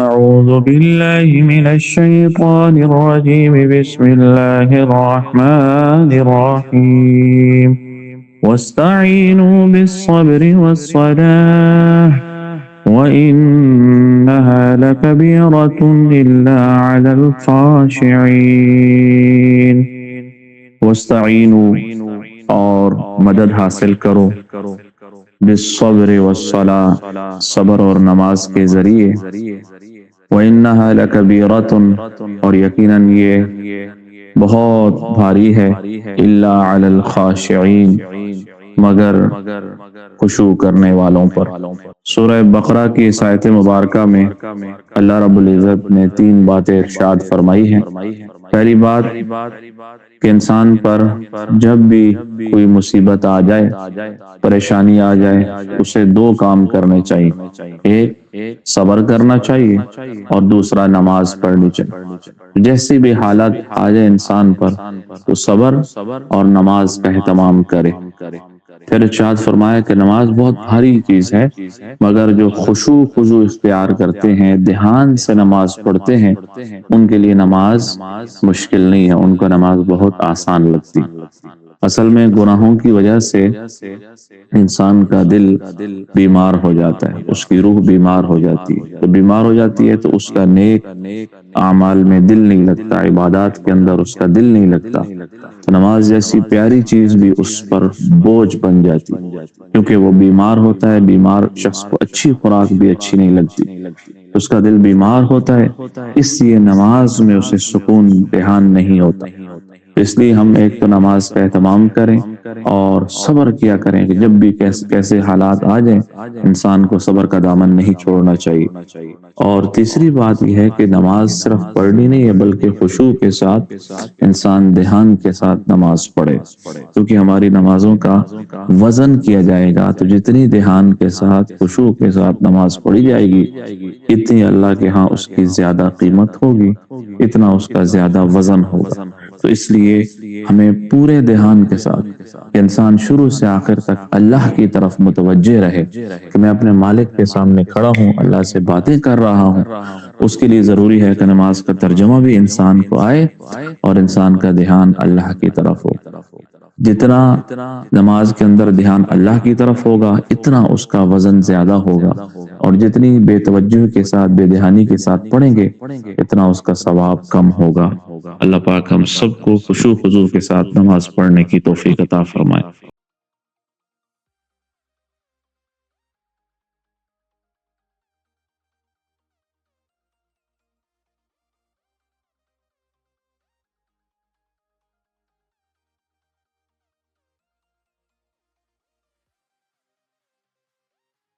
أعوذ بالله من الشيطان الرجيم بسم الله الرحمن الرحيم واستعينوا بالصبر والصلاة وإنها لكبيرة إلا على الخاشعين واستعينوا اور مدد حاصل کرو بالصبر والصلاة صبر اور نماز کے ذریعے وَإِنَّهَا لَكَبِيرَةٌ اور یقیناً یہ بہت بھاری ہے إِلَّا عَلَى الْخَاشِعِينَ مگر خشوع کرنے والوں پر۔ سورہ بقرہ کی اس آیت مبارکہ میں اللہ رب العزت نے 3 باتیں ارشاد فرمائی ہیں۔ پہلی بات کہ انسان پر جب بھی کوئی مصیبت آ جائے، پریشانی آ جائے، اسے 2 کام کرنے چاہیے۔ ایک صبر کرنا چاہیے اور دوسرا نماز پڑھنی چاہیے۔ جیسی بھی حالت آ جائے انسان پر تو صبر اور نماز کا اہتمام کرے۔ پھر ارشاد فرمایا کہ نماز بہت بھاری چیز ہے، مگر جو خشوع اختیار کرتے ہیں، دھیان سے نماز پڑھتے ہیں، ان کے لیے نماز مشکل نہیں ہے، ان کو نماز بہت آسان لگتی۔ اصل میں گناہوں کی وجہ سے انسان کا دل بیمار ہو جاتا ہے، اس کی روح بیمار ہو جاتی ہے۔ جب بیمار ہو جاتی ہے تو اس کا نیک اعمال میں دل نہیں لگتا، عبادات کے اندر اس کا دل نہیں لگتا۔ نماز جیسی پیاری چیز بھی اس پر بوجھ بن جاتی، کیونکہ وہ بیمار ہوتا ہے۔ بیمار شخص کو اچھی خوراک بھی اچھی نہیں لگتی، اس کا دل بیمار ہوتا ہے، اس لیے نماز میں اسے سکون دھیان نہیں ہوتا۔ اس لیے ہم ایک تو نماز کا اہتمام کریں اور صبر کیا کریں کہ جب بھی کیسے حالات آ جائیں انسان کو صبر کا دامن نہیں چھوڑنا چاہیے۔ اور تیسری بات یہ ہے کہ نماز صرف پڑھنی نہیں ہے بلکہ خشوع کے ساتھ انسان دھیان کے ساتھ نماز پڑھے، کیونکہ ہماری نمازوں کا وزن کیا جائے گا تو جتنی دھیان کے ساتھ خشوع کے ساتھ نماز پڑھی جائے گی اتنی اللہ کے ہاں اس کی زیادہ قیمت ہوگی، اتنا اس کا زیادہ وزن ہوگا۔ تو اس لیے ہمیں پورے دھیان کے ساتھ انسان شروع سے آخر تک اللہ کی طرف متوجہ رہے کہ میں اپنے مالک کے سامنے کھڑا ہوں، اللہ سے باتیں کر رہا ہوں۔ اس کے لیے ضروری ہے کہ نماز کا ترجمہ بھی انسان کو آئے اور انسان کا دھیان اللہ کی طرف ہو۔ جتنا نماز کے اندر دھیان اللہ کی طرف ہوگا اتنا اس کا وزن زیادہ ہوگا، اور جتنی بے توجہی کے ساتھ، بے دھیانی کے ساتھ پڑھیں گے اتنا اس کا ثواب کم ہوگا۔ اللہ پاک ہم سب کو خشوع کے ساتھ نماز پڑھنے کی توفیق عطا فرمائے۔